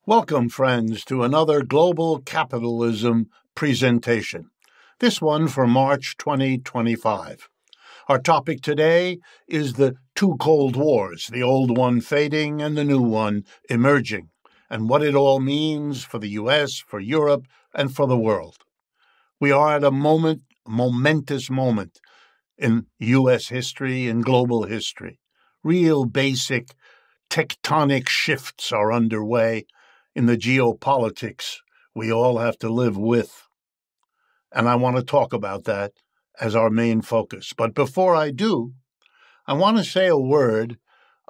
Welcome, friends, to another Global Capitalism presentation, this one for March 2025. Our topic today is the two Cold Wars, the old one fading and the new one emerging, and what it all means for the U.S., for Europe, and for the world. We are at a momentous moment in U.S. history and global history. Real basic tectonic shifts are underway in the geopolitics we all have to live with. And I want to talk about that as our main focus. But before I do, I want to say a word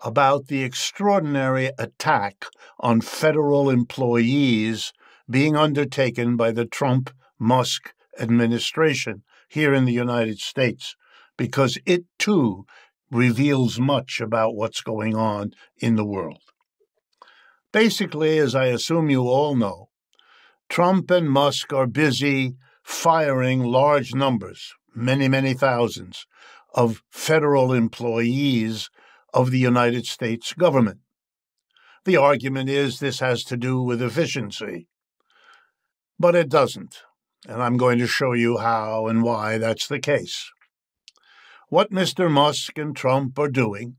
about the extraordinary attack on federal employees being undertaken by the Trump-Musk administration here in the United States, because it too reveals much about what's going on in the world. Basically, as I assume you all know, Trump and Musk are busy firing large numbers, many thousands, of federal employees of the United States government. The argument is this has to do with efficiency, but it doesn't, and I'm going to show you how and why that's the case. What Mr. Musk and Trump are doing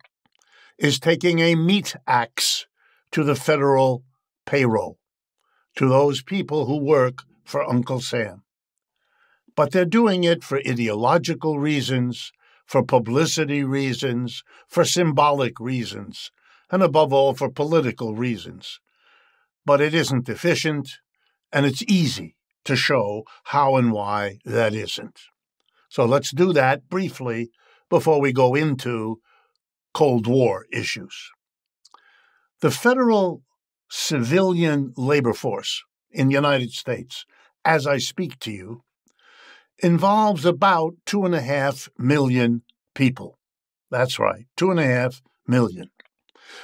is taking a meat axe to the federal payroll, to those people who work for Uncle Sam. But they're doing it for ideological reasons, for publicity reasons, for symbolic reasons, and above all, for political reasons. But it isn't efficient, and it's easy to show how and why that isn't. So let's do that briefly before we go into Cold War issues. The federal civilian labor force in the United States, as I speak to you, involves about 2.5 million people. That's right, 2.5 million.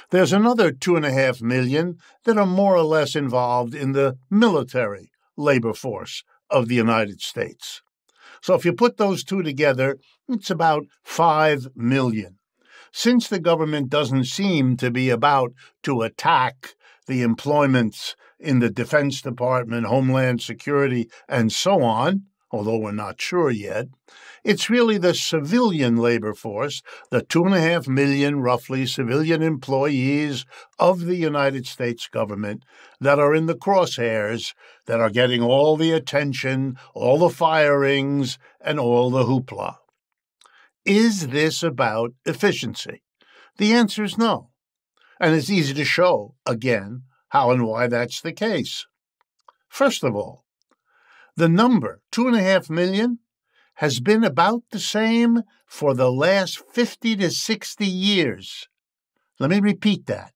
There's another 2.5 million that are more or less involved in the military labor force of the United States. So if you put those two together, it's about 5 million. Since the government doesn't seem to be about to attack the employments in the Defense Department, Homeland Security, and so on, although we're not sure yet, it's really the civilian labor force, the 2.5 million, roughly, civilian employees of the United States government that are in the crosshairs, that are getting all the attention, all the firings, and all the hoopla. Is this about efficiency? The answer is no. And it's easy to show, again, how and why that's the case. First of all, the number, 2.5 million, has been about the same for the last 50 to 60 years. Let me repeat that.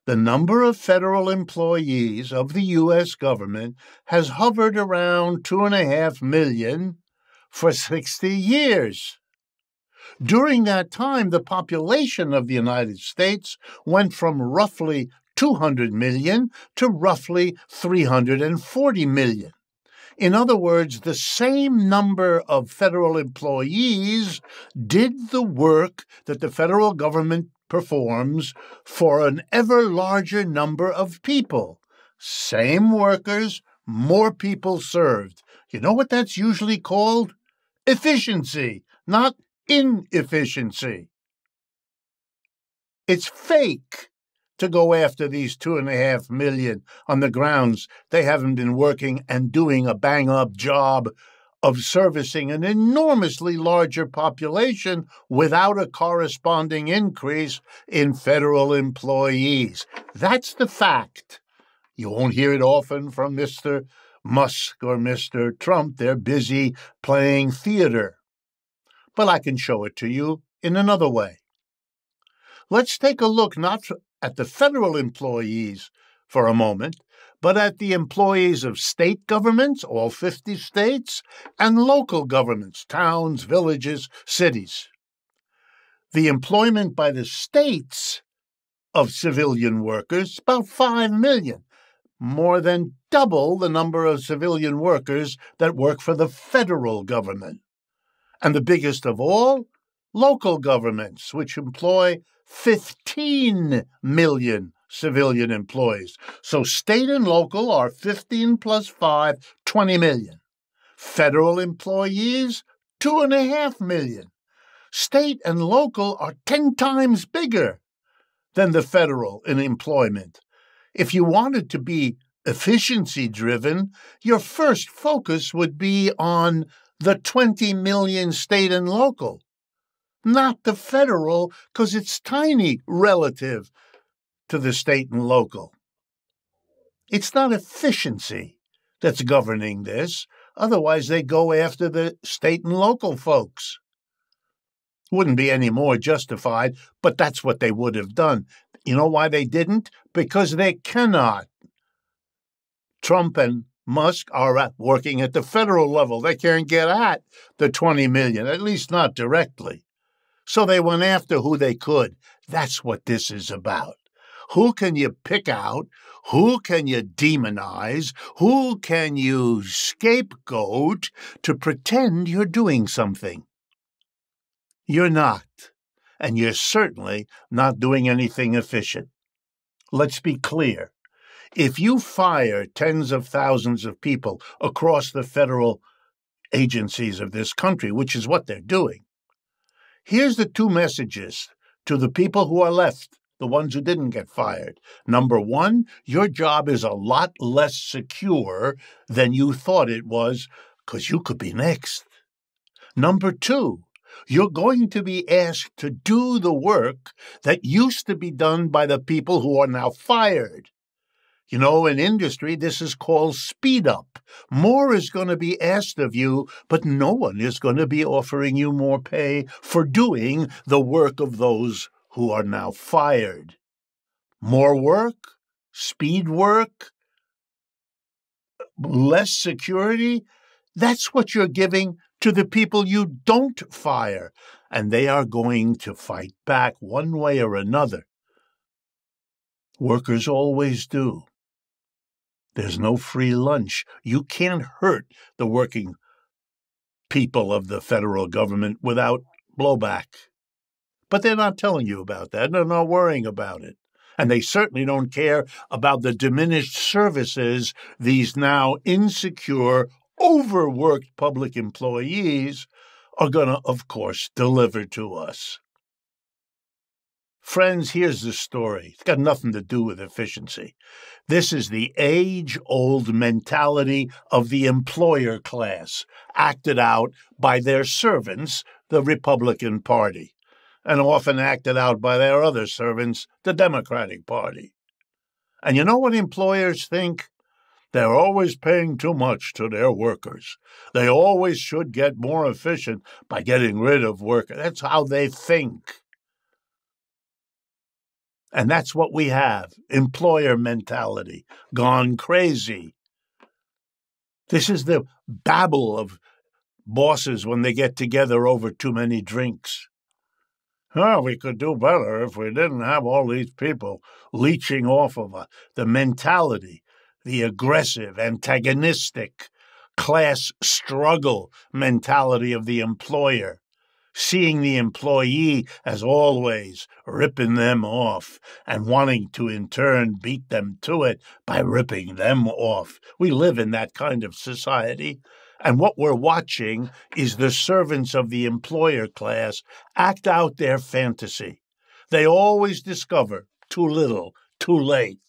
The number of federal employees of the U.S. government has hovered around 2.5 million for 60 years. During that time, the population of the United States went from roughly 200 million to roughly 340 million. In other words, the same number of federal employees did the work that the federal government performs for an ever larger number of people. Same workers, more people served. You know what that's usually called? Efficiency, not inefficiency. It's fake to go after these 2.5 million on the grounds they haven't been working and doing a bang-up job of servicing an enormously larger population without a corresponding increase in federal employees. That's the fact. You won't hear it often from Mr. Musk or Mr. Trump. They're busy playing theater. But I can show it to you in another way. Let's take a look not at the federal employees for a moment, but at the employees of state governments, all 50 states, and local governments, towns, villages, cities. The employment by the states of civilian workers, about 5 million, more than double the number of civilian workers that work for the federal government. And the biggest of all, local governments, which employ 15 million civilian employees. So state and local are 15 plus 5, 20 million. Federal employees, 2.5 million. State and local are 10 times bigger than the federal in employment. If you wanted to be efficiency-driven, your first focus would be on the 20 million state and local, not the federal, because it's tiny relative to the state and local. It's not efficiency that's governing this. Otherwise, they go after the state and local folks. Wouldn't be any more justified, but that's what they would have done. You know why they didn't? Because they cannot. Trump and Musk are working at the federal level. They can't get at the 20 million, at least not directly. So they went after who they could. That's what this is about. Who can you pick out? Who can you demonize? Who can you scapegoat to pretend you're doing something? You're not. And you're certainly not doing anything efficient. Let's be clear. If you fire tens of thousands of people across the federal agencies of this country, which is what they're doing, here's the two messages to the people who are left, the ones who didn't get fired. Number one, your job is a lot less secure than you thought it was, because you could be next. Number two, you're going to be asked to do the work that used to be done by the people who are now fired. You know, in industry, this is called speed up. More is going to be asked of you, but no one is going to be offering you more pay for doing the work of those who are now fired. More work, speed work, less security, that's what you're giving to the people you don't fire, and they are going to fight back one way or another. Workers always do. There's no free lunch. You can't hurt the working people of the federal government without blowback. But they're not telling you about that. They're not worrying about it. And they certainly don't care about the diminished services these now insecure, overworked public employees are going to, of course, deliver to us. Friends, here's the story. It's got nothing to do with efficiency. This is the age-old mentality of the employer class, acted out by their servants, the Republican Party, and often acted out by their other servants, the Democratic Party. And you know what employers think? They're always paying too much to their workers. They always should get more efficient by getting rid of workers. That's how they think. And that's what we have, employer mentality, gone crazy. This is the babble of bosses when they get together over too many drinks. Oh, we could do better if we didn't have all these people leeching off of the mentality, the aggressive, antagonistic, class struggle mentality of the employer. Seeing the employee, as always, ripping them off and wanting to, in turn, beat them to it by ripping them off. We live in that kind of society. And what we're watching is the servants of the employer class act out their fantasy. They always discover too little, too late.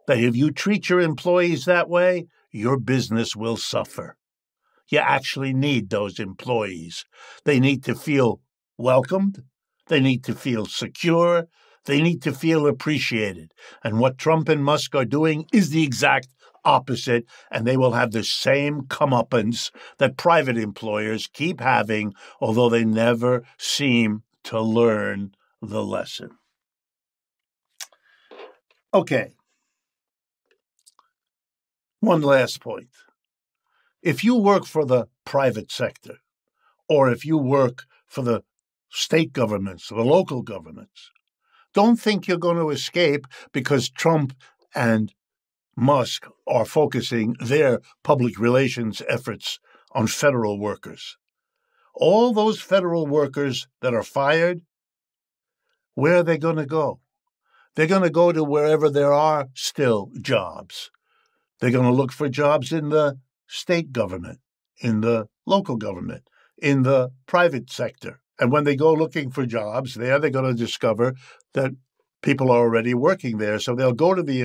That if you treat your employees that way, your business will suffer. You actually need those employees. They need to feel welcomed. They need to feel secure. They need to feel appreciated. And what Trump and Musk are doing is the exact opposite, and they will have the same comeuppance that private employers keep having, although they never seem to learn the lesson. Okay. One last point. If you work for the private sector, or if you work for the state governments, or the local governments, don't think you're going to escape because Trump and Musk are focusing their public relations efforts on federal workers. All those federal workers that are fired, where are they going to go? They're going to go to wherever there are still jobs. They're going to look for jobs in the state government, in the local government, in the private sector. And when they go looking for jobs there, they're going to discover that people are already working there. So they'll go to the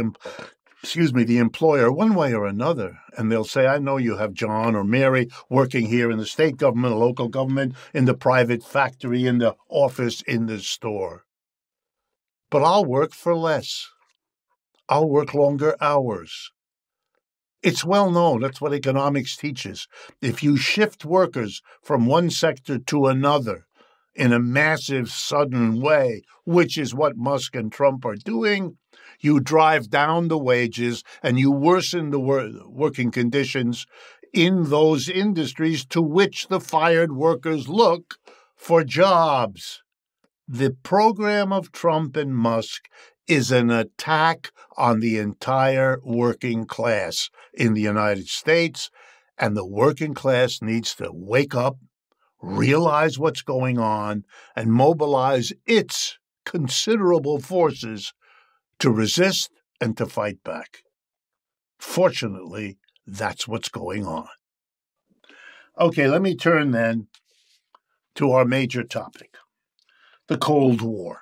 employer one way or another, and they'll say, I know you have John or Mary working here in the state government, the local government, in the private factory, in the office, in the store. But I'll work for less. I'll work longer hours. It's well known. That's what economics teaches. If you shift workers from one sector to another in a massive, sudden way, which is what Musk and Trump are doing, you drive down the wages and you worsen the working conditions in those industries to which the fired workers look for jobs. The program of Trump and Musk is an attack on the entire working class in the United States, and the working class needs to wake up, realize what's going on, and mobilize its considerable forces to resist and to fight back. Fortunately, that's what's going on. Okay, let me turn then to our major topic, the Cold War.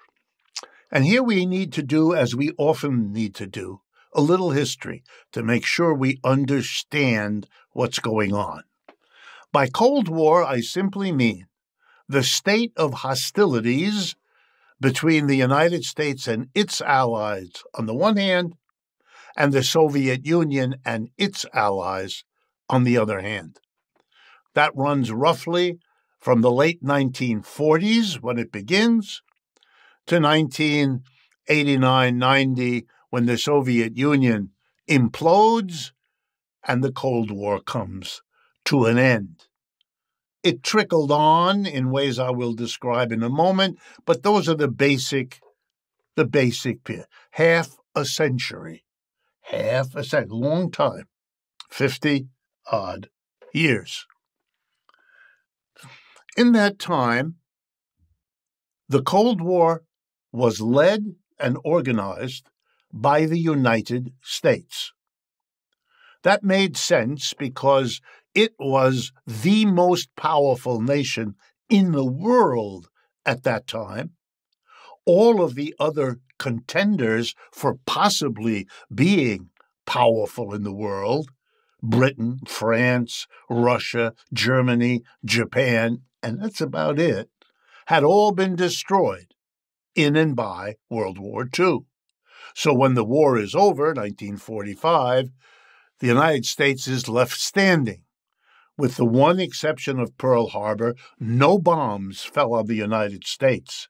And here we need to do, as we often need to do, a little history to make sure we understand what's going on. By Cold War, I simply mean the state of hostilities between the United States and its allies on the one hand, and the Soviet Union and its allies on the other hand. That runs roughly from the late 1940s, when it begins, to 1989-90, when the Soviet Union implodes and the Cold War comes to an end. It trickled on in ways I will describe in a moment, but those are the basic half a century, long time, 50-odd years. In that time, the Cold War was led and organized by the United States. That made sense because it was the most powerful nation in the world at that time. All of the other contenders for possibly being powerful in the world, Britain, France, Russia, Germany, Japan, and that's about it, had all been destroyed in and by World War II. So when the war is over, 1945, the United States is left standing. With the one exception of Pearl Harbor, no bombs fell on the United States.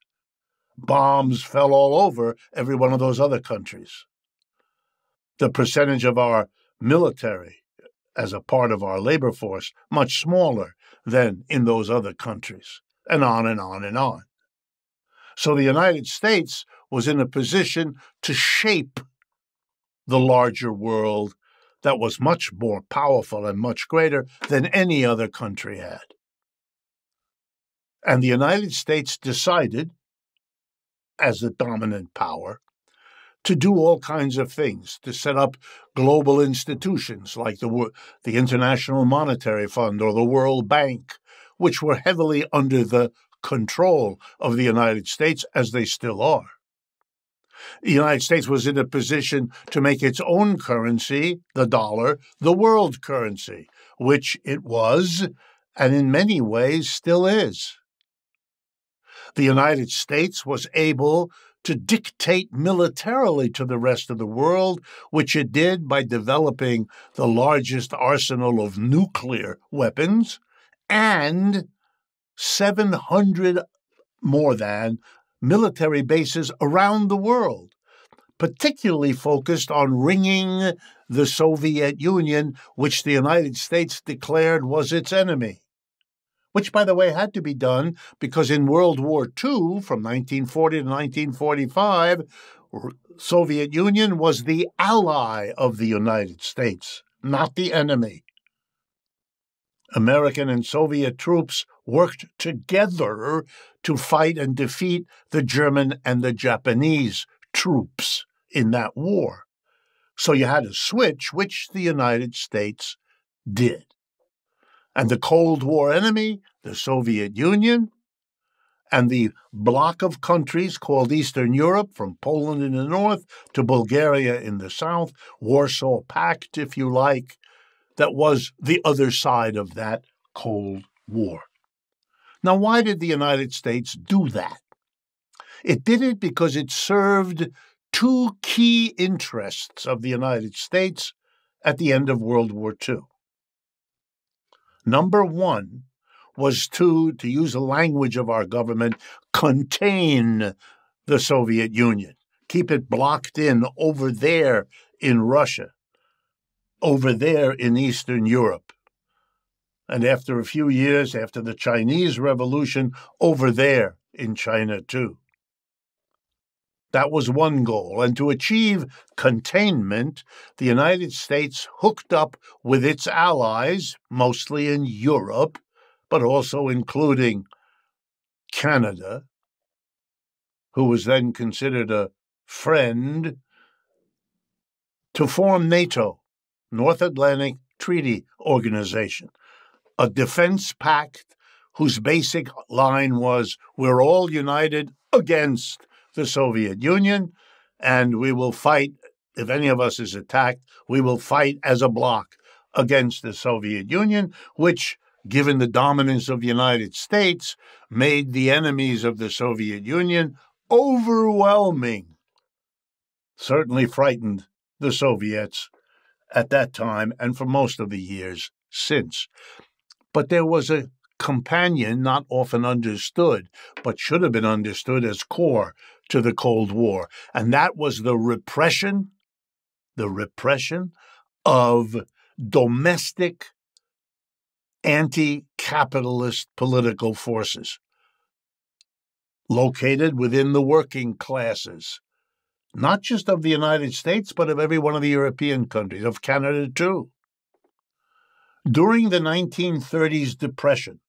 Bombs fell all over every one of those other countries. The percentage of our military as a part of our labor force, much smaller than in those other countries, and on and on and on. So the United States was in a position to shape the larger world that was much more powerful and much greater than any other country had. And the United States decided, as the dominant power, to do all kinds of things, to set up global institutions like the International Monetary Fund or the World Bank, which were heavily under the control of the United States, as they still are. The United States was in a position to make its own currency, the dollar, the world currency, which it was, and in many ways still is. The United States was able to dictate militarily to the rest of the world, which it did by developing the largest arsenal of nuclear weapons and 700 more than military bases around the world, particularly focused on ringing the Soviet Union, which the United States declared was its enemy. Which, by the way, had to be done because in World War II, from 1940 to 1945, Soviet Union was the ally of the United States, not the enemy. American and Soviet troops worked together to fight and defeat the German and the Japanese troops in that war. So you had to switch, which the United States did. And the Cold War enemy, the Soviet Union, and the bloc of countries called Eastern Europe, from Poland in the north to Bulgaria in the south, Warsaw Pact, if you like, that was the other side of that Cold War. Now, why did the United States do that? It did it because it served two key interests of the United States at the end of World War II. Number one was to use the language of our government, contain the Soviet Union, keep it blocked in over there in Russia, over there in Eastern Europe, and after a few years, after the Chinese Revolution, over there in China too. That was one goal. And to achieve containment, the United States hooked up with its allies, mostly in Europe, but also including Canada, who was then considered a friend, to form NATO, North Atlantic Treaty Organization, a defense pact whose basic line was, we're all united against the Soviet Union, and we will fight, if any of us is attacked, we will fight as a bloc against the Soviet Union, which, given the dominance of the United States, made the enemies of the Soviet Union overwhelming. Certainly frightened the Soviets at that time and for most of the years since. But there was a companion not often understood, but should have been understood as core to the Cold War, and that was the repression of domestic anti-capitalist political forces located within the working classes, not just of the United States, but of every one of the European countries, of Canada too. During the 1930s depression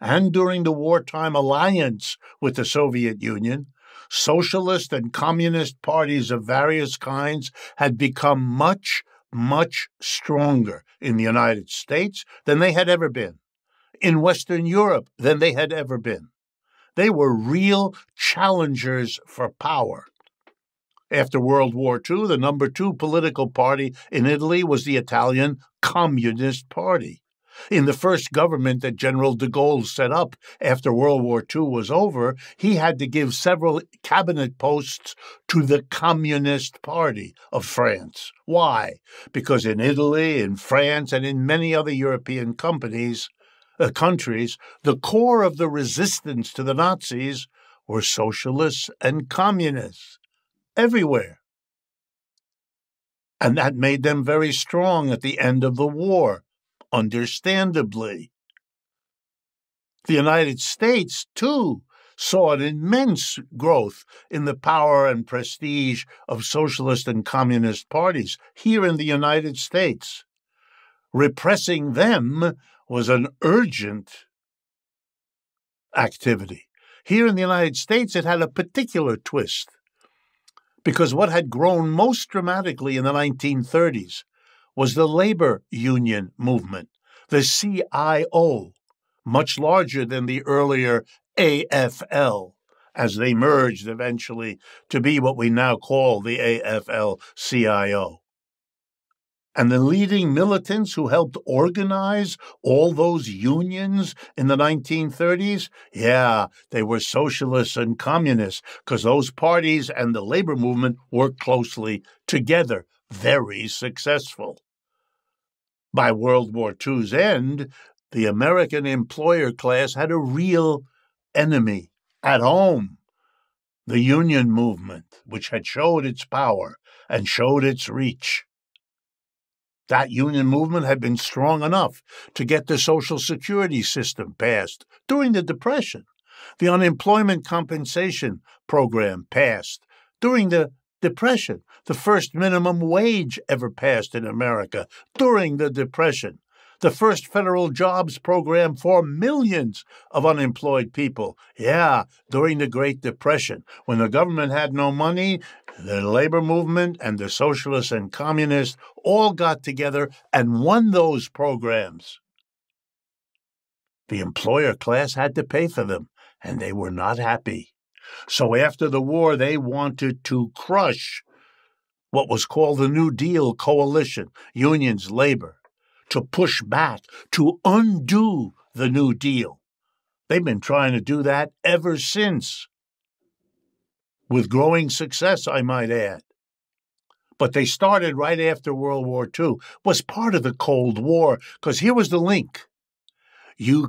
and during the wartime alliance with the Soviet Union, socialist and communist parties of various kinds had become much, much stronger in the United States than they had ever been, in Western Europe than they had ever been. They were real challengers for power. After World War II, the number two political party in Italy was the Italian Communist Party. In the first government that General de Gaulle set up after World War II was over, he had to give several cabinet posts to the Communist Party of France. Why? Because in Italy, in France, and in many other European countries, the core of the resistance to the Nazis were socialists and communists everywhere. And that made them very strong at the end of the war, understandably. The United States, too, saw an immense growth in the power and prestige of socialist and communist parties here in the United States. Repressing them was an urgent activity. Here in the United States, it had a particular twist, because what had grown most dramatically in the 1930s was the labor union movement, the CIO, much larger than the earlier AFL, as they merged eventually to be what we now call the AFL-CIO. And the leading militants who helped organize all those unions in the 1930s, they were socialists and communists, because those parties and the labor movement worked closely together, very successful. By World War II's end, the American employer class had a real enemy at home, the union movement, which had showed its power and showed its reach. That union movement had been strong enough to get the Social Security system passed during the Depression. The unemployment compensation program passed during the Depression. The first minimum wage ever passed in America during the Depression. the first federal jobs program for millions of unemployed people. Yeah, during the Great Depression, when the government had no money, the labor movement and the socialists and communists all got together and won those programs. The employer class had to pay for them, and they were not happy. So after the war, they wanted to crush what was called the New Deal coalition, unions, labor, to push back, to undo the New Deal. They've been trying to do that ever since, with growing success, I might add. But they started right after World War II, was part of the Cold War, because here was the link. You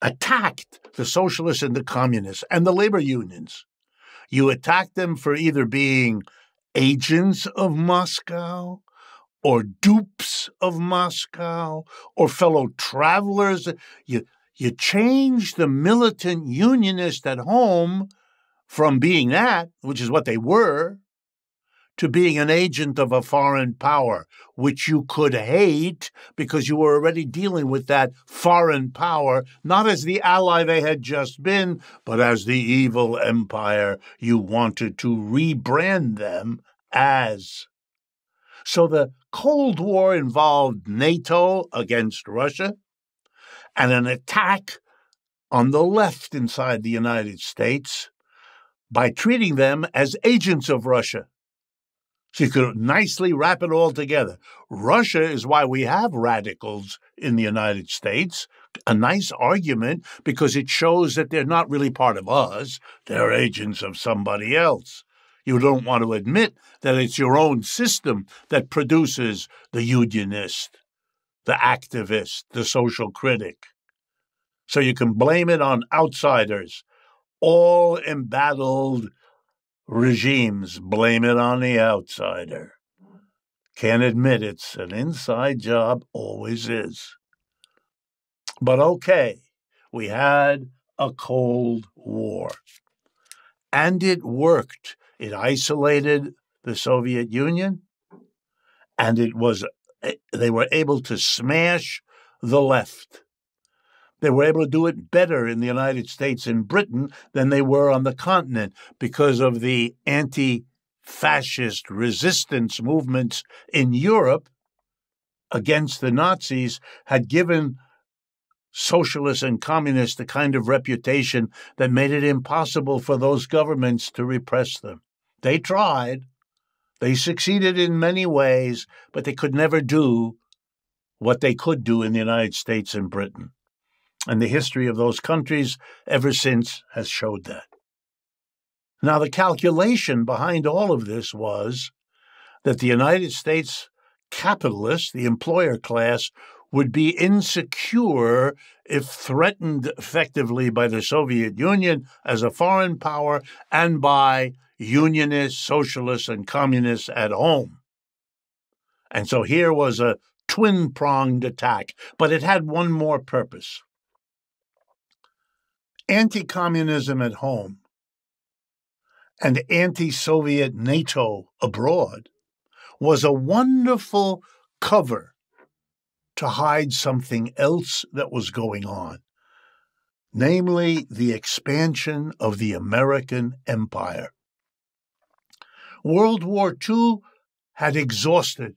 attacked the socialists and the communists and the labor unions. You attacked them for either being agents of Moscow or dupes of Moscow or fellow travelers. You changed the militant unionist at home from being that, which is what they were, to being an agent of a foreign power, which you could hate because you were already dealing with that foreign power, not as the ally they had just been, but as the evil empire you wanted to rebrand them as. So the Cold War involved NATO against Russia and an attack on the left inside the United States by treating them as agents of Russia. So you could nicely wrap it all together. Russia is why we have radicals in the United States. A nice argument because it shows that they're not really part of us. They're agents of somebody else. You don't want to admit that it's your own system that produces the unionist, the activist, the social critic. So you can blame it on outsiders. All embattled regimes blame it on the outsider. Can't admit it's an inside job, always is. But okay, we had a Cold War. And it worked. It isolated the Soviet Union, and they were able to smash the left. They were able to do it better in the United States and Britain than they were on the continent because of the anti-fascist resistance movements in Europe against the Nazis had given socialists and communists the kind of reputation that made it impossible for those governments to repress them. They tried. They succeeded in many ways, but they could never do what they could do in the United States and Britain. And the history of those countries ever since has showed that. Now, the calculation behind all of this was that the United States capitalists, the employer class, would be insecure if threatened effectively by the Soviet Union as a foreign power and by unionists, socialists, and communists at home. And so here was a twin-pronged attack, but it had one more purpose. Anti-communism at home and anti-Soviet NATO abroad was a wonderful cover to hide something else that was going on, namely the expansion of the American empire. World War II had exhausted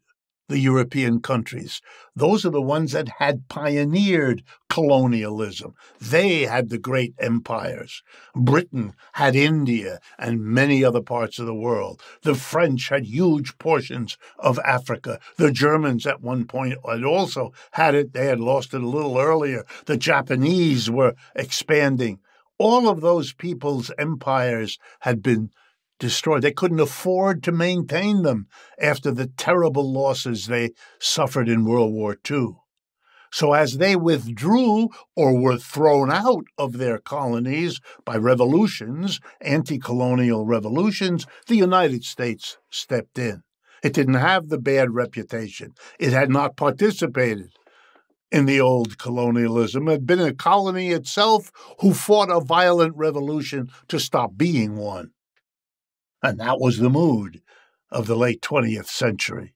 the European countries. Those are the ones that had pioneered colonialism. They had the great empires. Britain had India and many other parts of the world. The French had huge portions of Africa. The Germans at one point had also had it. They had lost it a little earlier. The Japanese were expanding. All of those people's empires had been destroyed. They couldn't afford to maintain them after the terrible losses they suffered in World War II. So as they withdrew or were thrown out of their colonies by revolutions, anti-colonial revolutions, the United States stepped in. It didn't have the bad reputation. It had not participated in the old colonialism. It had been a colony itself who fought a violent revolution to stop being one. And that was the mood of the late 20th century.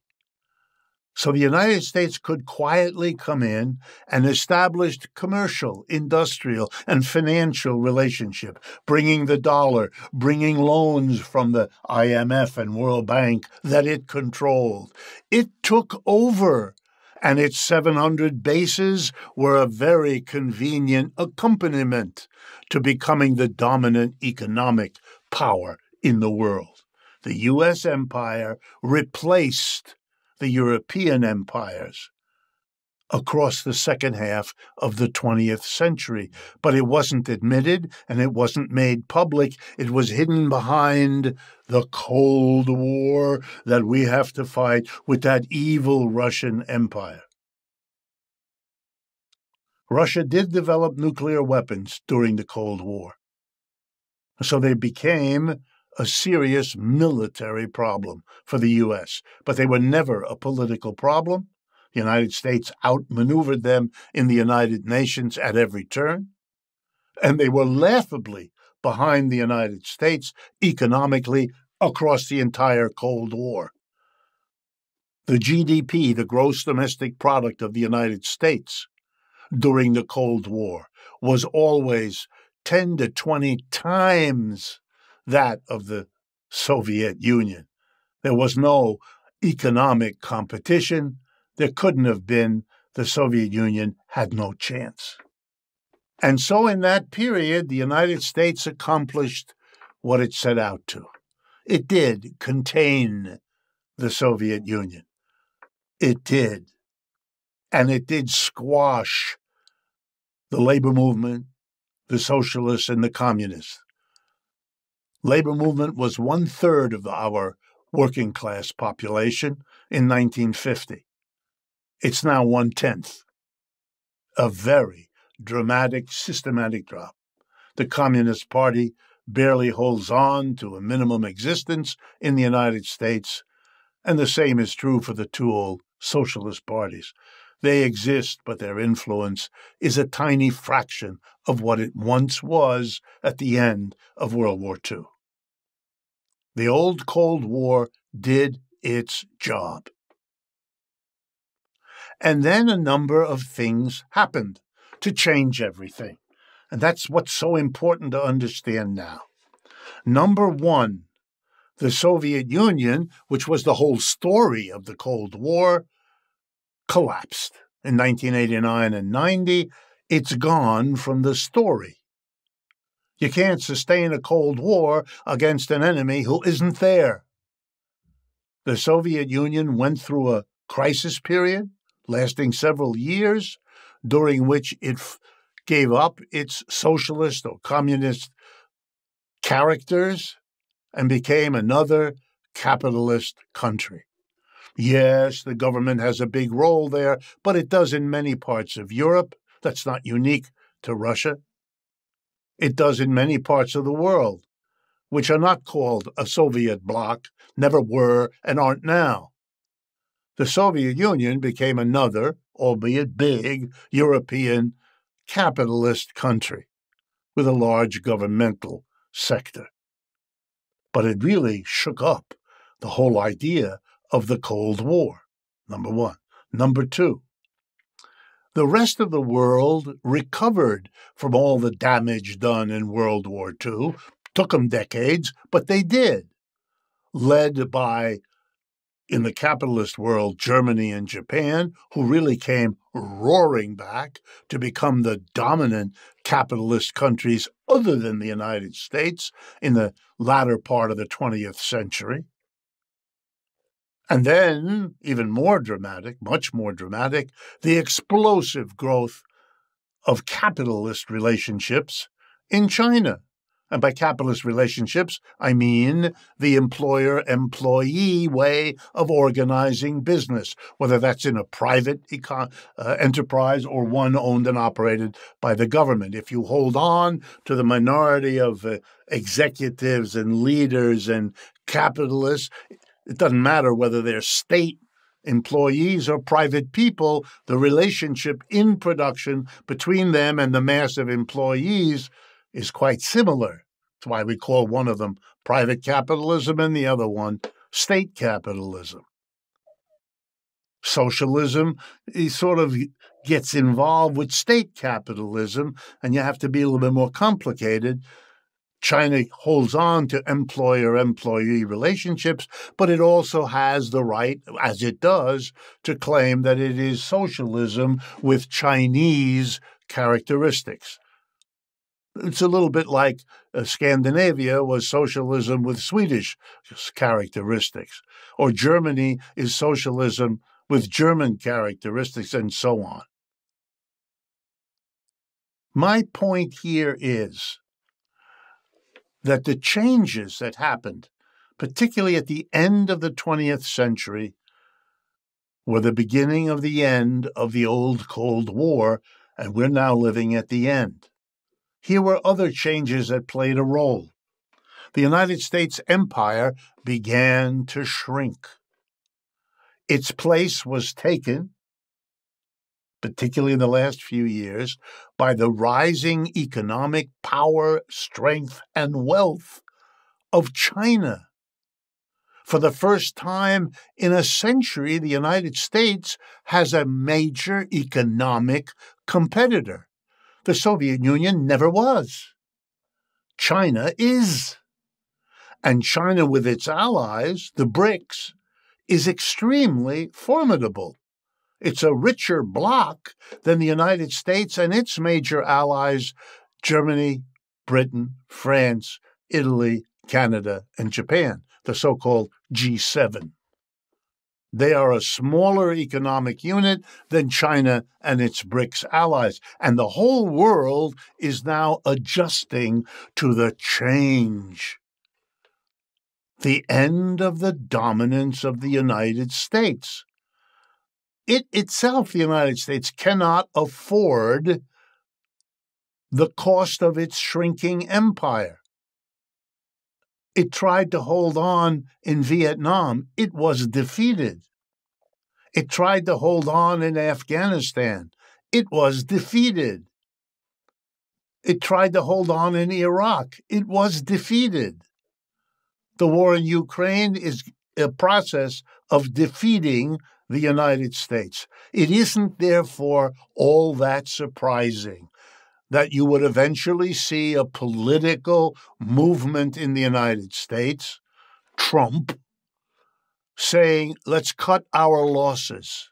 So the United States could quietly come in and establish commercial, industrial, and financial relationship, bringing the dollar, bringing loans from the IMF and World Bank that it controlled. It took over, and its 700 bases were a very convenient accompaniment to becoming the dominant economic power in the world. The U.S. empire replaced the European empires across the second half of the 20th century. But it wasn't admitted and it wasn't made public. It was hidden behind the Cold War that we have to fight with that evil Russian empire. Russia did develop nuclear weapons during the Cold War. So they became a serious military problem for the U.S., but they were never a political problem. The United States outmaneuvered them in the United Nations at every turn, and they were laughably behind the United States economically across the entire Cold War. The GDP, the gross domestic product of the United States during the Cold War, was always 10 to 20 times that of the Soviet Union. There was no economic competition. There couldn't have been. The Soviet Union had no chance. And so in that period, the United States accomplished what it set out to. It did contain the Soviet Union. It did. And it did squash the labor movement, the socialists, and the communists. Labor movement was 1/3 of our working class population in 1950. It's now 1/10. A very dramatic, systematic drop. The Communist Party barely holds on to a minimum existence in the United States, and the same is true for the two old socialist parties. They exist, but their influence is a tiny fraction of what it once was at the end of World War II. The old Cold War did its job. And then a number of things happened to change everything. And that's what's so important to understand now. Number one, the Soviet Union, which was the whole story of the Cold War, collapsed in 1989 and 90. It's gone from the story. You can't sustain a Cold War against an enemy who isn't there. The Soviet Union went through a crisis period lasting several years, during which it gave up its socialist or communist characters and became another capitalist country. Yes, the government has a big role there, but it does in many parts of Europe. That's not unique to Russia. It does in many parts of the world, which are not called a Soviet bloc, never were, and aren't now. The Soviet Union became another, albeit big, European capitalist country with a large governmental sector. But it really shook up the whole idea of the Cold War, number one. Number two, the rest of the world recovered from all the damage done in World War II. Took them decades, but they did, led by, in the capitalist world, Germany and Japan, who really came roaring back to become the dominant capitalist countries other than the United States in the latter part of the 20th century. And then, even more dramatic, much more dramatic, the explosive growth of capitalist relationships in China. And by capitalist relationships, I mean the employer-employee way of organizing business, whether that's in a private enterprise or one owned and operated by the government. If you hold on to the minority of executives and leaders and capitalists, it doesn't matter whether they're state employees or private people, the relationship in production between them and the mass of employees is quite similar. That's why we call one of them private capitalism and the other one state capitalism. Socialism sort of gets involved with state capitalism, and you have to be a little bit more complicated. China holds on to employer-employee relationships, but it also has the right, as it does, to claim that it is socialism with Chinese characteristics. It's a little bit like Scandinavia was socialism with Swedish characteristics, or Germany is socialism with German characteristics, and so on. My point here is that the changes that happened, particularly at the end of the 20th century, were the beginning of the end of the old Cold War, and we're now living at the end. Here were other changes that played a role. The United States empire began to shrink. Its place was taken, particularly in the last few years, by the rising economic power, strength, and wealth of China. For the first time in a century, the United States has a major economic competitor. The Soviet Union never was. China is. And China, with its allies, the BRICS, is extremely formidable. It's a richer bloc than the United States and its major allies, Germany, Britain, France, Italy, Canada, and Japan, the so-called G7. They are a smaller economic unit than China and its BRICS allies, and the whole world is now adjusting to the change. The end of the dominance of the United States. It itself, the United States, cannot afford the cost of its shrinking empire. It tried to hold on in Vietnam. It was defeated. It tried to hold on in Afghanistan. It was defeated. It tried to hold on in Iraq. It was defeated. The war in Ukraine is a process of defeating the United States. It isn't, therefore, all that surprising that you would eventually see a political movement in the United States, Trump, saying, let's cut our losses.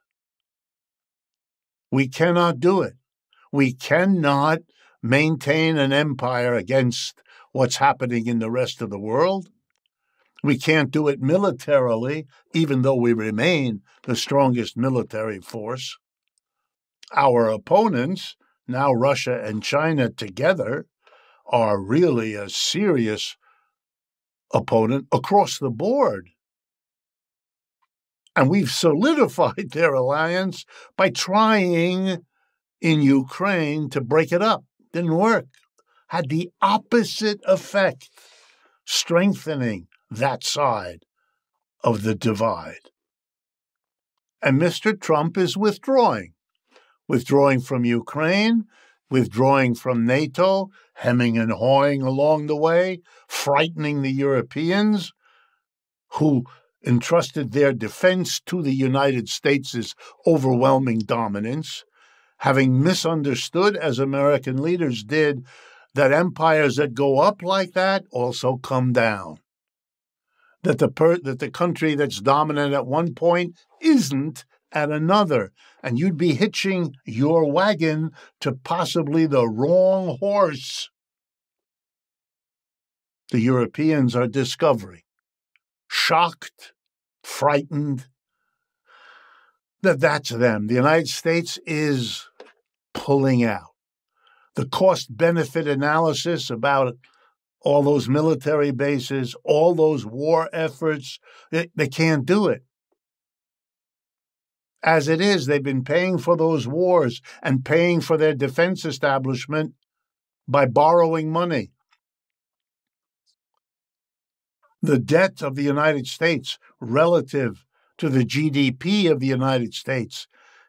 We cannot do it. We cannot maintain an empire against what's happening in the rest of the world. We can't do it militarily, even though we remain the strongest military force. Our opponents, now Russia and China together, are really a serious opponent across the board. And we've solidified their alliance by trying in Ukraine to break it up. Didn't work. Had the opposite effect, strengthening that side of the divide. And Mr. Trump is withdrawing from Ukraine, withdrawing from NATO, hemming and hawing along the way, frightening the Europeans who entrusted their defense to the United States' overwhelming dominance, having misunderstood, as American leaders did, that empires that go up like that also come down. That the country that's dominant at one point isn't at another, and you'd be hitching your wagon to possibly the wrong horse. The Europeans are discovering, shocked, frightened, that's them. The United States is pulling out. The cost-benefit analysis about all those military bases, all those war efforts, they can't do it. As it is, they've been paying for those wars and paying for their defense establishment by borrowing money. The debt of the United States relative to the GDP of the United States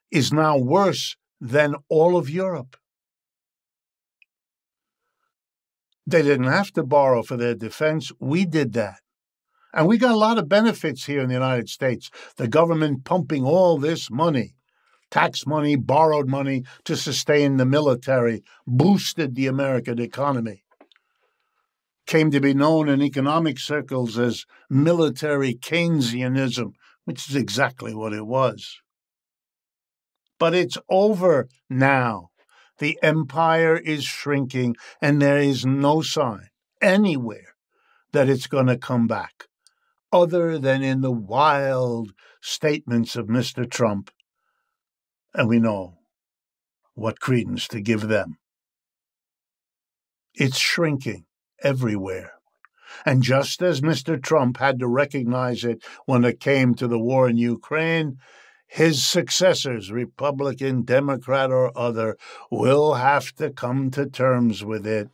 is now worse than all of Europe. They didn't have to borrow for their defense. We did that. And we got a lot of benefits here in the United States. The government pumping all this money, tax money, borrowed money to sustain the military, boosted the American economy. Came to be known in economic circles as military Keynesianism, which is exactly what it was. But it's over now. The empire is shrinking, and there is no sign anywhere that it's going to come back, other than in the wild statements of Mr. Trump. And we know what credence to give them. It's shrinking everywhere. And just as Mr. Trump had to recognize it when it came to the war in Ukraine, his successors, Republican, Democrat, or other, will have to come to terms with it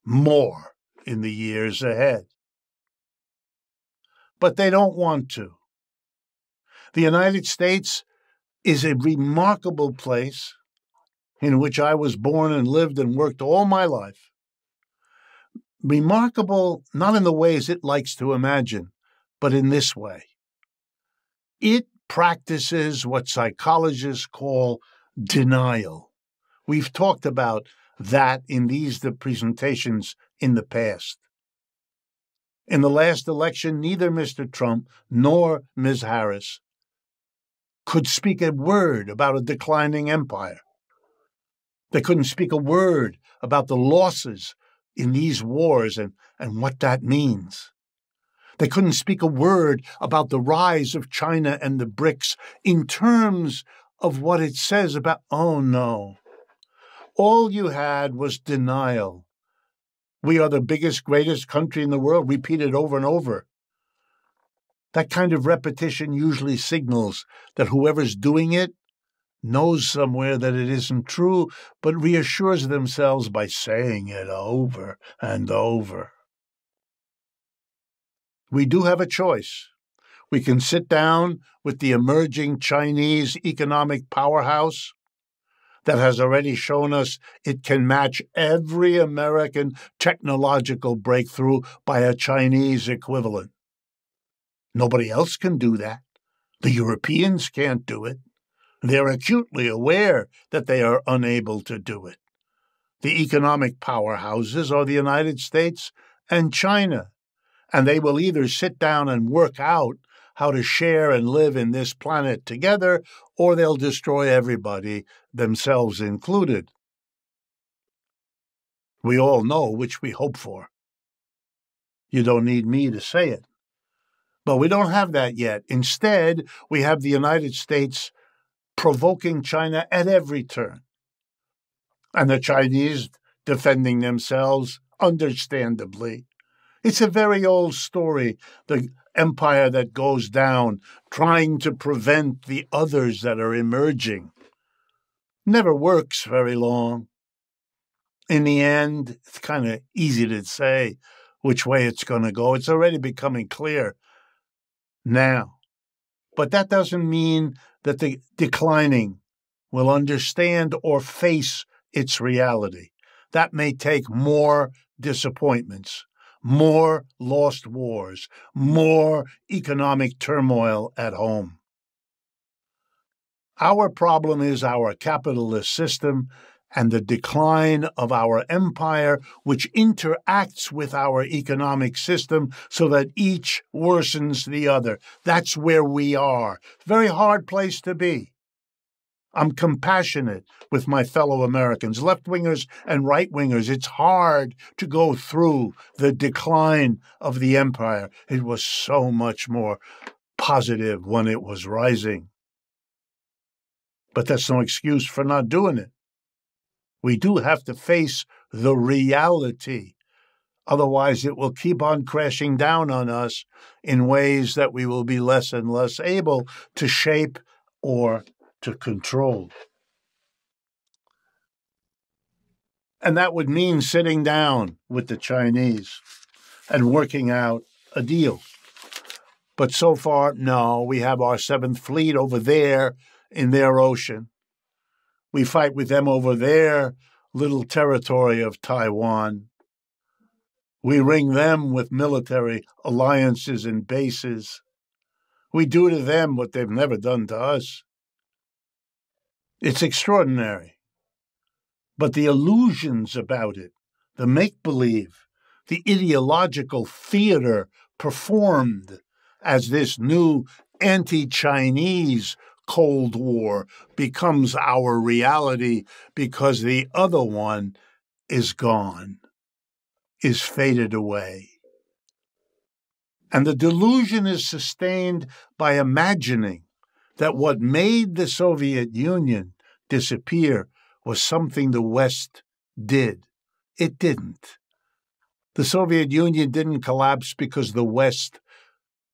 more in the years ahead. But they don't want to. The United States is a remarkable place in which I was born and lived and worked all my life. Remarkable not in the ways it likes to imagine, but in this way. It practices what psychologists call denial. We've talked about that in the presentations in the past. In the last election, neither Mr. Trump nor Ms. Harris could speak a word about a declining empire. They couldn't speak a word about the losses in these wars and what that means. They couldn't speak a word about the rise of China and the BRICS in terms of what it says about, oh no. All you had was denial. We are the biggest, greatest country in the world, repeated over and over. That kind of repetition usually signals that whoever's doing it knows somewhere that it isn't true, but reassures themselves by saying it over and over. We do have a choice. We can sit down with the emerging Chinese economic powerhouse that has already shown us it can match every American technological breakthrough by a Chinese equivalent. Nobody else can do that. The Europeans can't do it. They're acutely aware that they are unable to do it. The economic powerhouses are the United States and China, and they will either sit down and work out how to share and live in this planet together, or they'll destroy everybody, themselves included. We all know which we hope for. You don't need me to say it. But we don't have that yet. Instead, we have the United States provoking China at every turn, and the Chinese defending themselves understandably. It's a very old story, the empire that goes down, trying to prevent the others that are emerging. Never works very long. In the end, it's kind of easy to say which way it's going to go. It's already becoming clear now. But that doesn't mean that the declining will understand or face its reality. That may take more disappointments, more lost wars, more economic turmoil at home. Our problem is our capitalist system and the decline of our empire, which interacts with our economic system so that each worsens the other. That's where we are. Very hard place to be. I'm compassionate with my fellow Americans, left-wingers and right-wingers. It's hard to go through the decline of the empire. It was so much more positive when it was rising. But that's no excuse for not doing it. We do have to face the reality. Otherwise, it will keep on crashing down on us in ways that we will be less and less able to shape or to control. And that would mean sitting down with the Chinese and working out a deal. But so far, no, we have our 7th Fleet over there in their ocean. We fight with them over their little territory of Taiwan. We ring them with military alliances and bases. We do to them what they've never done to us. It's extraordinary. But the illusions about it, the make-believe, the ideological theater performed as this new anti-Chinese Cold War becomes our reality because the other one is gone, is faded away. And the delusion is sustained by imagining that what made the Soviet Union disappear was something the West did. It didn't. The Soviet Union didn't collapse because the West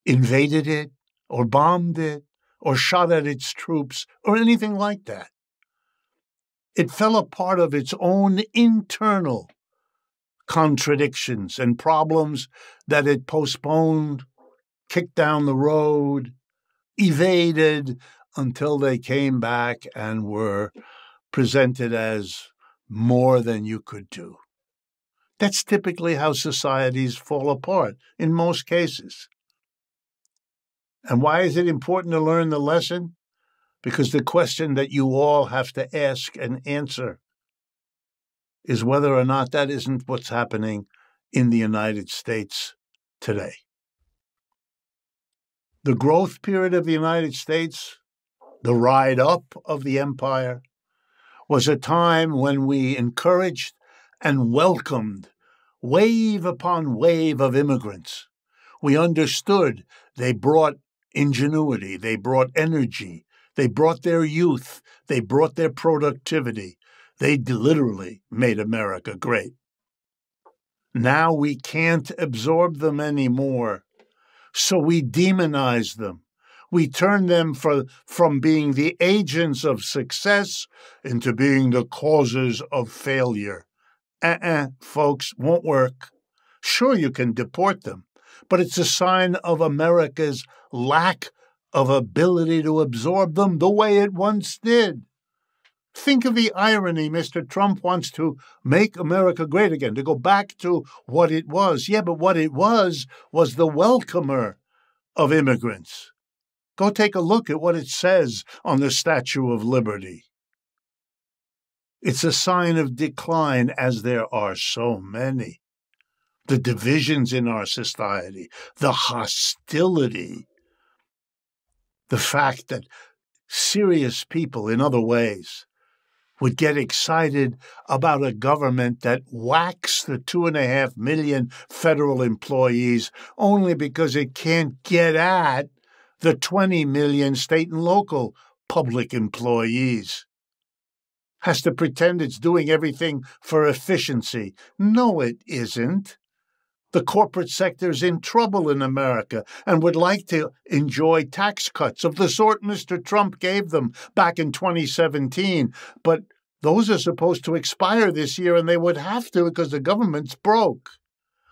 invaded it or bombed it or shot at its troops or anything like that. It fell apart of its own internal contradictions and problems that it postponed, kicked down the road, evaded until they came back and were presented as more than you could do. That's typically how societies fall apart in most cases. And why is it important to learn the lesson? Because the question that you all have to ask and answer is whether or not that isn't what's happening in the United States today. The growth period of the United States, the ride up of the empire, was a time when we encouraged and welcomed wave upon wave of immigrants. We understood they brought ingenuity, they brought energy, they brought their youth, they brought their productivity. They literally made America great. Now we can't absorb them anymore, so we demonize them. We turn them from being the agents of success into being the causes of failure. Folks, won't work. Sure, you can deport them, but it's a sign of America's lack of ability to absorb them the way it once did. Think of the irony. Mr. Trump wants to make America great again, to go back to what it was. Yeah, but what it was the welcomer of immigrants. Go take a look at what it says on the Statue of Liberty. It's a sign of decline, as there are so many. The divisions in our society, the hostility, the fact that serious people in other ways would get excited about a government that whacks the 2.5 million federal employees only because it can't get at the 20 million state and local public employees. Has to pretend it's doing everything for efficiency. No, it isn't. The corporate sector's in trouble in America and would like to enjoy tax cuts of the sort Mr. Trump gave them back in 2017. But those are supposed to expire this year, and they would have to because the government's broke.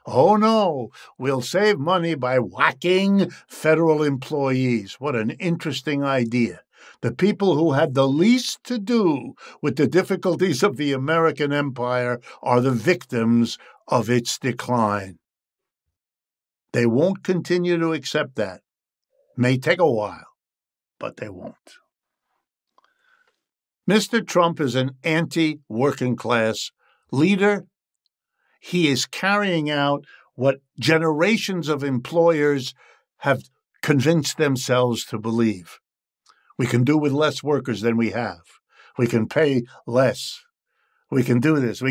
Oh, no, we'll save money by whacking federal employees. What an interesting idea. The people who had the least to do with the difficulties of the American empire are the victims of its decline. They won't continue to accept that. May take a while, but they won't. Mr. Trump is an anti-working class leader. He is carrying out what generations of employers have convinced themselves to believe. We can do with less workers than we have. We can pay less. We can do this.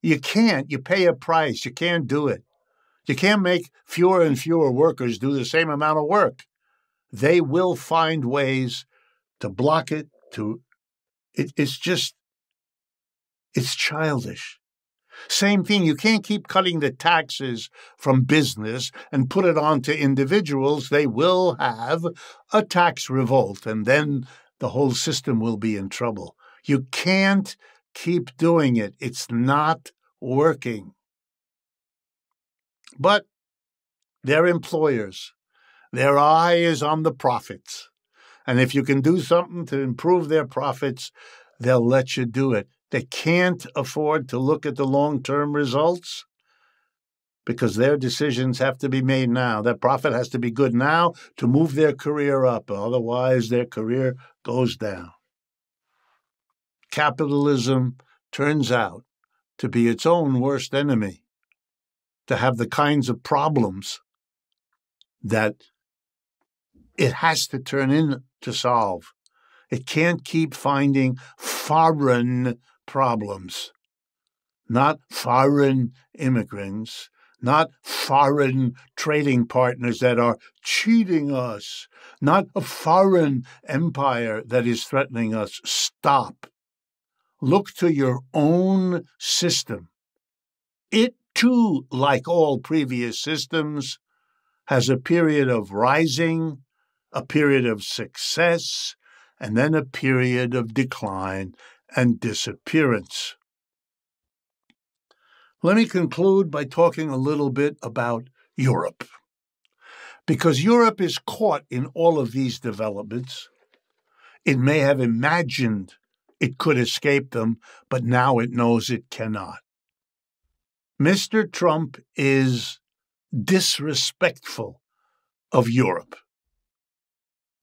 You can't. You pay a price. You can't do it. You can't make fewer and fewer workers do the same amount of work. They will find ways to block it, it's childish. Same thing, you can't keep cutting the taxes from business and put it on to individuals. They will have a tax revolt, and then the whole system will be in trouble. You can't keep doing it. It's not working. But they're employers. Their eye is on the profits. And if you can do something to improve their profits, they'll let you do it. They can't afford to look at the long-term results. because their decisions have to be made now. That profit has to be good now to move their career up. Otherwise, their career goes down. Capitalism turns out to be its own worst enemy, to have the kinds of problems that it has to turn in to solve. It can't keep finding foreign problems, not foreign immigrants, not foreign trading partners that are cheating us, not a foreign empire that is threatening us. Stop. Look to your own system. It, too, like all previous systems, has a period of rising, a period of success, and then a period of decline and disappearance. Let me conclude by talking a little bit about Europe, because Europe is caught in all of these developments. It may have imagined it could escape them, but now it knows it cannot. Mr. Trump is disrespectful of Europe.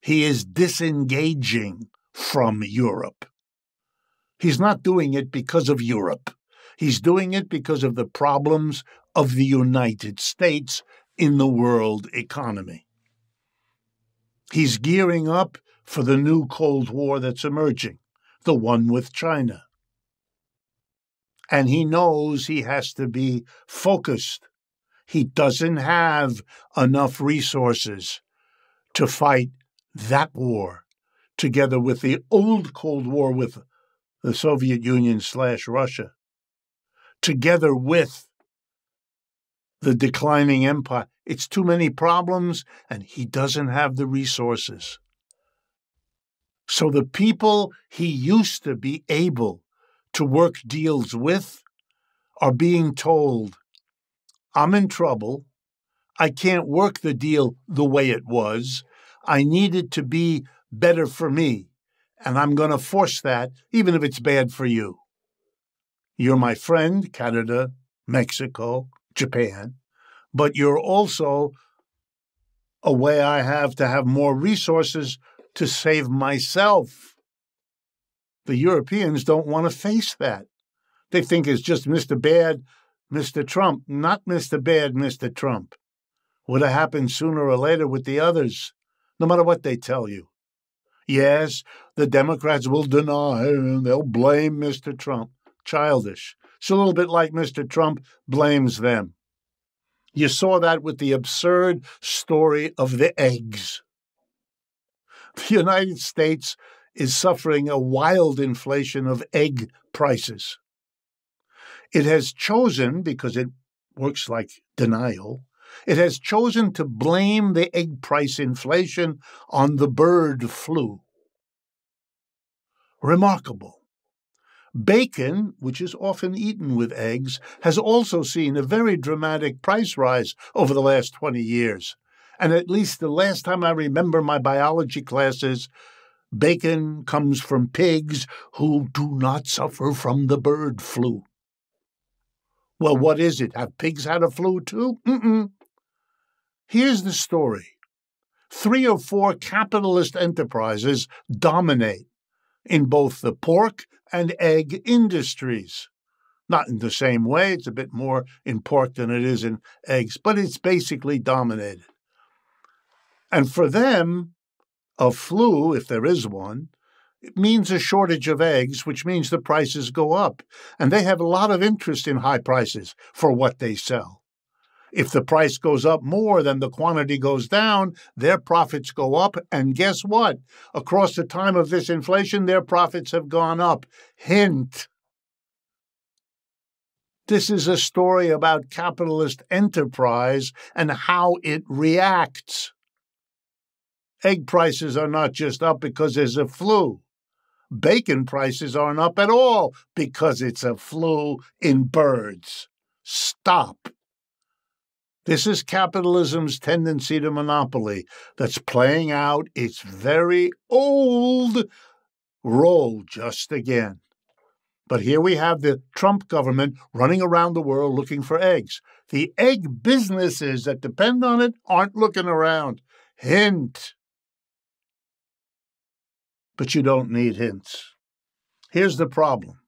He is disengaging from Europe. He's not doing it because of Europe. He's doing it because of the problems of the United States in the world economy. He's gearing up for the new Cold War that's emerging, the one with China. And he knows he has to be focused. He doesn't have enough resources to fight that war together with the old Cold War with the Soviet Union/Russia, together with the declining empire. It's too many problems, and he doesn't have the resources. So the people he used to be able to work deals with are being told, I'm in trouble. I can't work the deal the way it was. I need it to be better for me, and I'm going to force that, even if it's bad for you. You're my friend, Canada, Mexico, Japan, but you're also a way I have to have more resources to save myself. The Europeans don't want to face that. They think it's just Mr. Bad, Mr. Trump, not Mr. Bad, Mr. Trump. Would have happened sooner or later with the others, no matter what they tell you. Yes, the Democrats will deny and they'll blame Mr. Trump. Childish. It's a little bit like Mr. Trump blames them. You saw that with the absurd story of the eggs. The United States is suffering a wild inflation of egg prices. It has chosen, because it works like denial, it has chosen to blame the egg price inflation on the bird flu. Remarkable. Bacon, which is often eaten with eggs, has also seen a very dramatic price rise over the last 20 years. And at least the last time I remember my biology classes, bacon comes from pigs who do not suffer from the bird flu. Well, what is it? Have pigs had a flu too? Here's the story. 3 or 4 capitalist enterprises dominate in both the pork and egg industries. Not in the same way. It's a bit more in pork than it is in eggs, but it's basically dominated. And for them, a flu, if there is one, it means a shortage of eggs, which means the prices go up. And they have a lot of interest in high prices for what they sell. If the price goes up more than the quantity goes down, their profits go up. And guess what? Across the time of this inflation, their profits have gone up. Hint. This is a story about capitalist enterprise and how it reacts. Egg prices are not just up because there's a flu. Bacon prices aren't up at all because it's a flu in birds. Stop. This is capitalism's tendency to monopoly that's playing out its very old role just again. But here we have the Trump government running around the world looking for eggs. The egg businesses that depend on it aren't looking around. Hint. But you don't need hints. Here's the problem.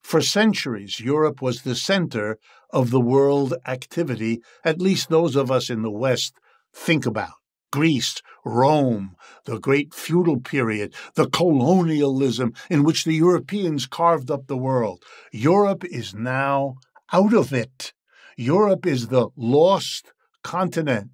For centuries, Europe was the center of the world activity, at least those of us in the West think about. Greece, Rome, the great feudal period, the colonialism in which the Europeans carved up the world. Europe is now out of it. Europe is the lost continent.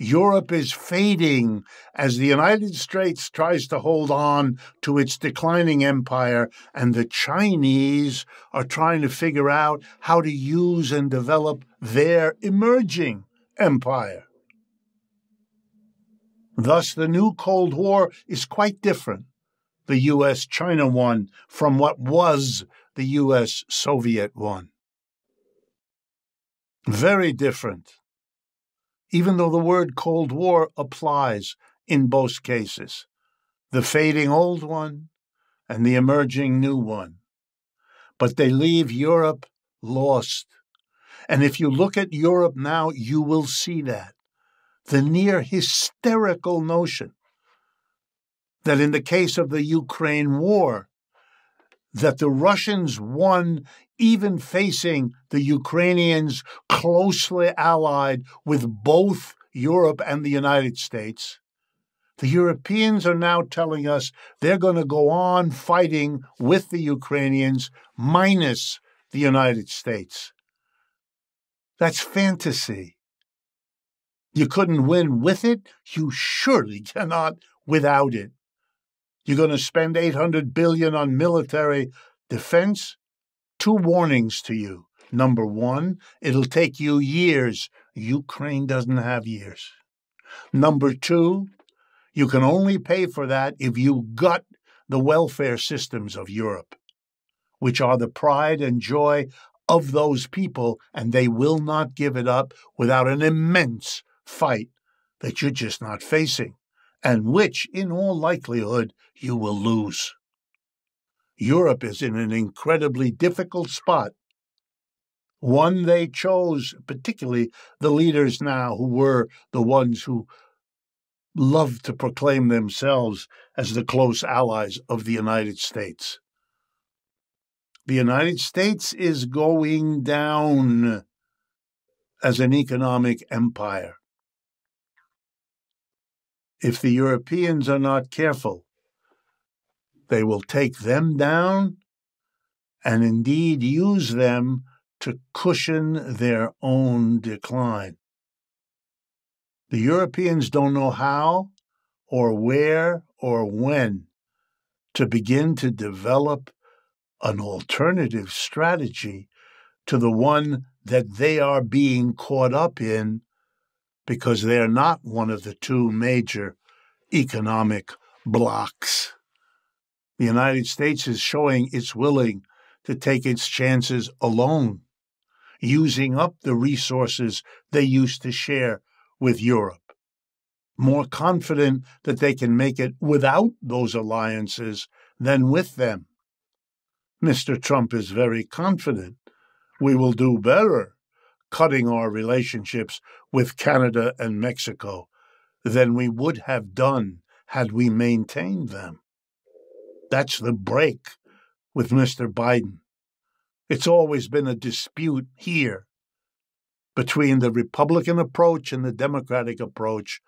Europe is fading as the United States tries to hold on to its declining empire, and the Chinese are trying to figure out how to use and develop their emerging empire. Thus, the new Cold War is quite different, the U.S.-China one, from what was the U.S.-Soviet one. Very different, even though the word Cold War applies in both cases, the fading old one and the emerging new one. But they leave Europe lost. And if you look at Europe now, you will see that. The near hysterical notion that in the case of the Ukraine war, that the Russians won even facing the Ukrainians closely allied with both Europe and the United States. The Europeans are now telling us they're going to go on fighting with the Ukrainians minus the United States. That's fantasy. You couldn't win with it. You surely cannot without it. You're going to spend $800 billion on military defense? Two warnings to you. Number one, it'll take you years. Ukraine doesn't have years. Number two, you can only pay for that if you gut the welfare systems of Europe, which are the pride and joy of those people, and they will not give it up without an immense fight that you're just not facing, and which, in all likelihood, you will lose. Europe is in an incredibly difficult spot, one they chose, particularly the leaders now who were the ones who love to proclaim themselves as the close allies of the United States. The United States is going down as an economic empire. If the Europeans are not careful, they will take them down and indeed use them to cushion their own decline. The Europeans don't know how or where or when to begin to develop an alternative strategy to the one that they are being caught up in because they're not one of the two major economic blocs. The United States is showing it's willing to take its chances alone, using up the resources they used to share with Europe, more confident that they can make it without those alliances than with them. Mr. Trump is very confident we will do better cutting our relationships with Canada and Mexico than we would have done had we maintained them. That's the break with Mr. Biden. It's always been a dispute here between the Republican approach and the Democratic approach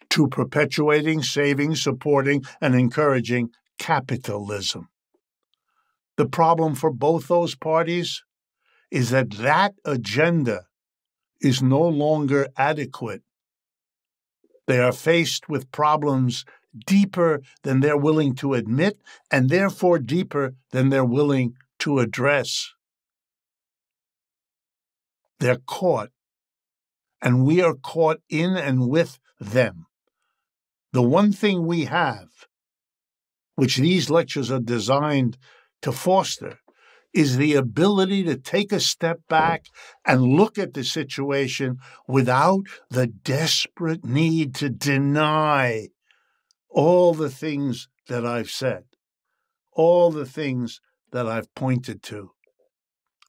to perpetuating, saving, supporting, and encouraging capitalism. The problem for both those parties is that that agenda is no longer adequate. They are faced with problems deeper than they're willing to admit, and therefore deeper than they're willing to address. They're caught, and we are caught in and with them. The one thing we have, which these lectures are designed to foster, is the ability to take a step back and look at the situation without the desperate need to deny all the things that I've said, all the things that I've pointed to.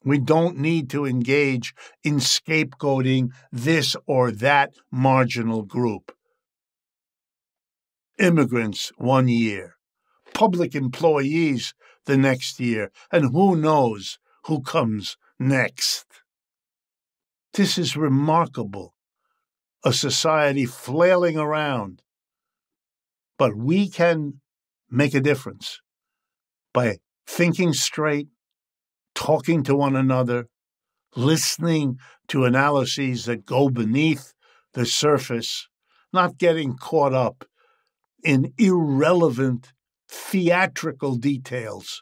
We don't need to engage in scapegoating this or that marginal group. Immigrants 1 year, public employees the next year, and who knows who comes next. This is remarkable, a society flailing around. But we can make a difference by thinking straight, talking to one another, listening to analyses that go beneath the surface, not getting caught up in irrelevant theatrical details,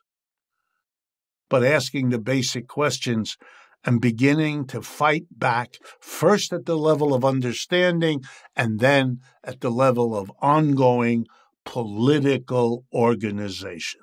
but asking the basic questions and beginning to fight back, first at the level of understanding and then at the level of ongoing political organization.